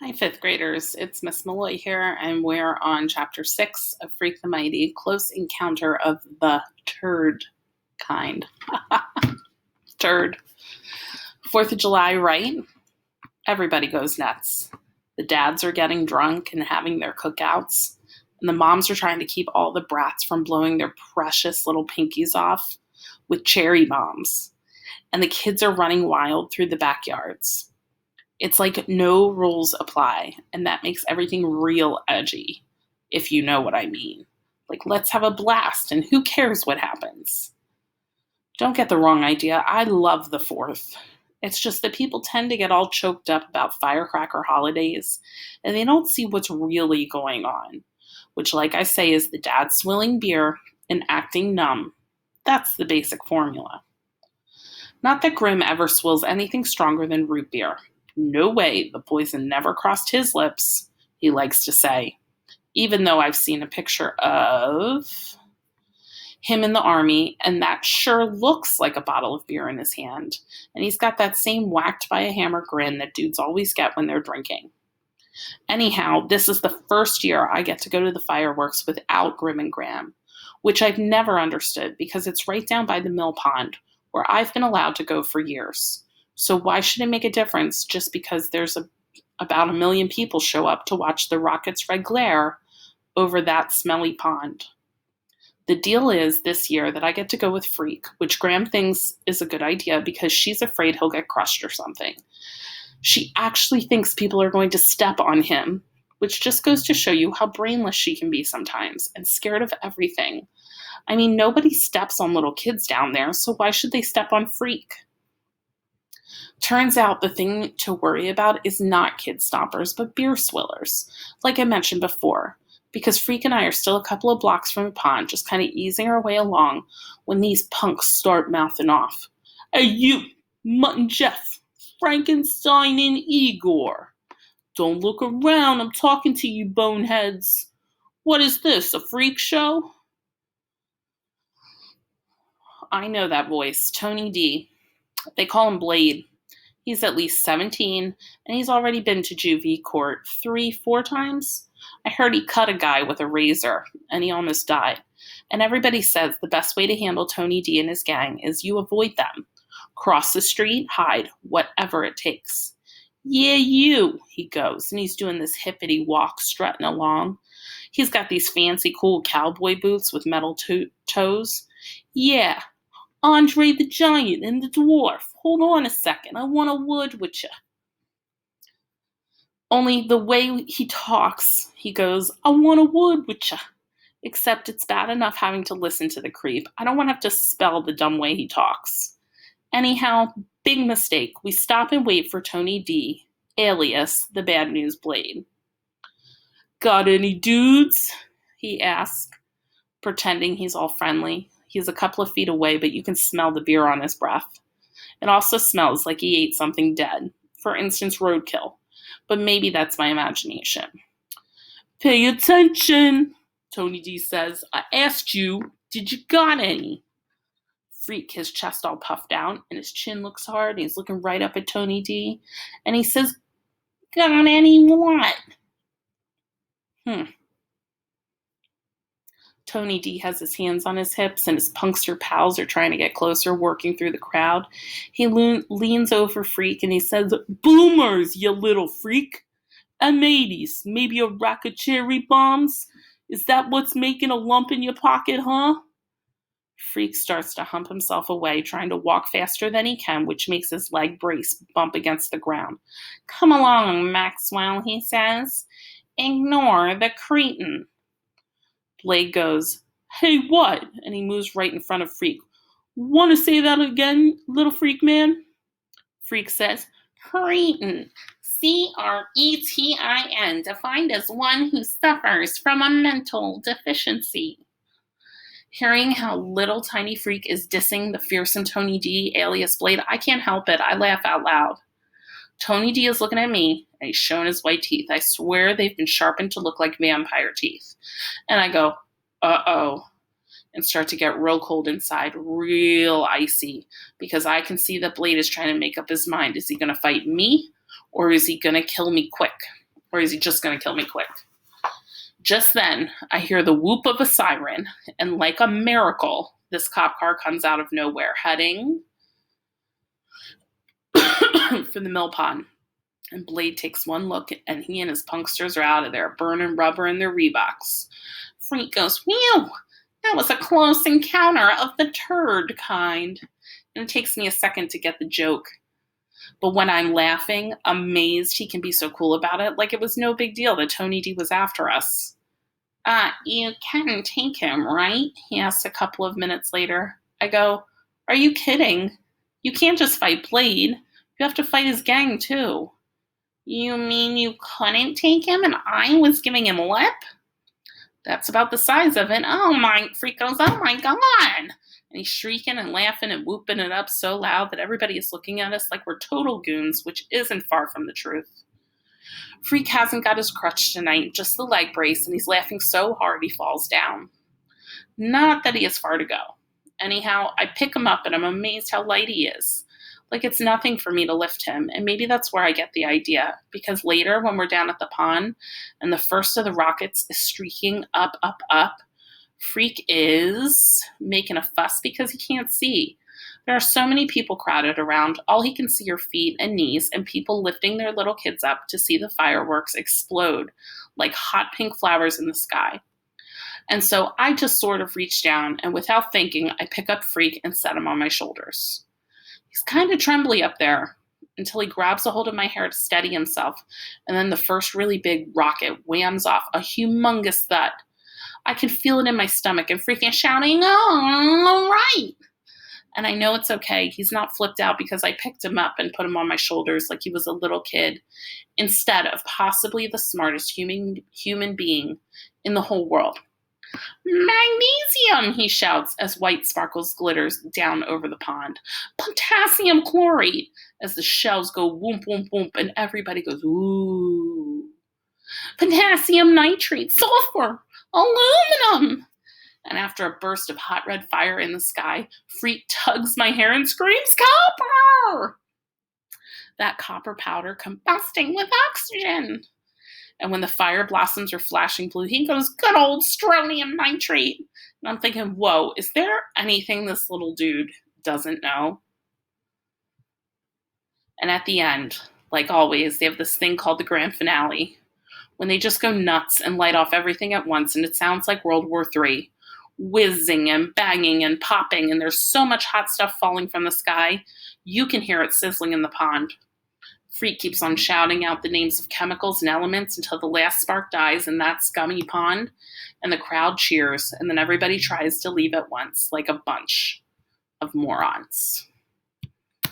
Hi, fifth graders. It's Miss Malloy here, and we're on chapter 6 of Freak the Mighty, Close Encounter of the Turd kind. Turd. 4th of July, right? Everybody goes nuts. The dads are getting drunk and having their cookouts, and the moms are trying to keep all the brats from blowing their precious little pinkies off with cherry bombs, and the kids are running wild through the backyards. It's like no rules apply, and that makes everything real edgy, if you know what I mean. Like, let's have a blast, and who cares what happens? Don't get the wrong idea. I love the 4th. It's just that people tend to get all choked up about firecracker holidays, and they don't see what's really going on, which, like I say, is the dad swilling beer and acting numb. That's the basic formula. Not that Grimm ever swills anything stronger than root beer. No way, the poison never crossed his lips, he likes to say, even though I've seen a picture of him in the army, and that sure looks like a bottle of beer in his hand, and he's got that same whacked by a hammer grin that dudes always get when they're drinking. Anyhow, this is the first year I get to go to the fireworks without Grim and Graham, which I've never understood because it's right down by the mill pond, where I've been allowed to go for years. So why should it make a difference just because there's about 1 million people show up to watch the rockets' red glare over that smelly pond? The deal is this year that I get to go with Freak, which Graham thinks is a good idea because she's afraid he'll get crushed or something. She actually thinks people are going to step on him, which just goes to show you how brainless she can be sometimes and scared of everything. I mean, nobody steps on little kids down there, so why should they step on Freak? Turns out the thing to worry about is not kid stompers, but beer swillers, like I mentioned before, because Freak and I are still a couple of blocks from the pond, just kind of easing our way along, when these punks start mouthing off. Hey you, Mutt Jeff, Frankenstein and Igor. Don't look around, I'm talking to you boneheads. What is this, a freak show? I know that voice, Tony D. They call him Blade. He's at least 17, and he's already been to juvie court 3-4 times. I heard he cut a guy with a razor, and he almost died. And everybody says the best way to handle Tony D and his gang is you avoid them. Cross the street, hide, whatever it takes. Yeah, you, he goes, and he's doing this hippity walk, strutting along. He's got these fancy, cool cowboy boots with metal toes. Yeah, Andre the Giant and the Dwarf. Hold on a second, I want a word with you. Only the way he talks, he goes, I want a word with you. Except it's bad enough having to listen to the creep. I don't want to have to spell the dumb way he talks. Anyhow, big mistake. We stop and wait for Tony D, alias the Bad News Blade. Got any dudes? He asks, pretending he's all friendly. He's a couple of feet away, but you can smell the beer on his breath. It also smells like he ate something dead. For instance, roadkill. But maybe that's my imagination. Pay attention, Tony D says. I asked you, did you got any? Freak, his chest all puffed out, and his chin looks hard, and he's looking right up at Tony D. And he says, got any what? Tony D has his hands on his hips, and his punkster pals are trying to get closer, working through the crowd. He leans over Freak, and he says, boomers, you little freak. M80s, maybe a rack of cherry bombs? Is that what's making a lump in your pocket, huh? Freak starts to hump himself away, trying to walk faster than he can, which makes his leg brace bump against the ground. Come along, Maxwell, he says. Ignore the cretin. Blade goes, hey, what? And he moves right in front of Freak. Want to say that again, little freak man? Freak says, cretin. CRETIN, defined as one who suffers from a mental deficiency. Hearing how little tiny Freak is dissing the fearsome Tony D, alias Blade, I can't help it. I laugh out loud. Tony D is looking at me, and he's showing his white teeth. I swear they've been sharpened to look like vampire teeth. And I go, uh-oh, and start to get real cold inside, real icy, because I can see that Blade is trying to make up his mind. Is he going to fight me, or is he going to kill me quick? Or is he just going to kill me quick? Just then, I hear the whoop of a siren, and like a miracle, this cop car comes out of nowhere, heading for the mill pond. And Blade takes one look, and he and his punksters are out of there, burning rubber in their Reeboks. Freak goes, "Whew! That was a close encounter of the turd kind." And it takes me a second to get the joke. But when I'm laughing, amazed he can be so cool about it, like it was no big deal that Tony D was after us. You can take him, right? He asks a couple of minutes later. I go, "Are you kidding? You can't just fight Blade. You have to fight his gang, too." "You mean you couldn't take him and I was giving him lip?" "That's about the size of it." Freak goes, "Oh my God." And he's shrieking and laughing and whooping it up so loud that everybody is looking at us like we're total goons, which isn't far from the truth. Freak hasn't got his crutch tonight, just the leg brace, and he's laughing so hard he falls down. Not that he has far to go. Anyhow, I pick him up and I'm amazed how light he is. Like it's nothing for me to lift him, and maybe that's where I get the idea, because later when we're down at the pond and the first of the rockets is streaking up, up, up, Freak is making a fuss because he can't see. There are so many people crowded around. All he can see are feet and knees and people lifting their little kids up to see the fireworks explode like hot pink flowers in the sky. And so I just sort of reach down, and without thinking, I pick up Freak and set him on my shoulders. He's kind of trembly up there until he grabs a hold of my hair to steady himself, and then the first really big rocket whams off, a humongous thud. I can feel it in my stomach and freaking shouting, "Oh, all right." And I know it's okay. He's not flipped out because I picked him up and put him on my shoulders like he was a little kid, instead of possibly the smartest human being in the whole world. "Magnesium," he shouts as white sparkles glitters down over the pond. "Potassium chlorate," as the shells go whoomp, whoomp, whoomp, and everybody goes, "Ooh." "Potassium nitrate, sulfur, aluminum." And after a burst of hot red fire in the sky, Freak tugs my hair and screams, "Copper!" That copper powder combusting with oxygen. And when the fire blossoms are flashing blue, he goes, "Good old strontium nitrate." And I'm thinking, whoa, is there anything this little dude doesn't know? And at the end, like always, they have this thing called the grand finale, when they just go nuts and light off everything at once, and it sounds like World War III. Whizzing and banging and popping, and there's so much hot stuff falling from the sky, you can hear it sizzling in the pond. Freak keeps on shouting out the names of chemicals and elements until the last spark dies in that scummy pond, and the crowd cheers, and then everybody tries to leave at once, like a bunch of morons.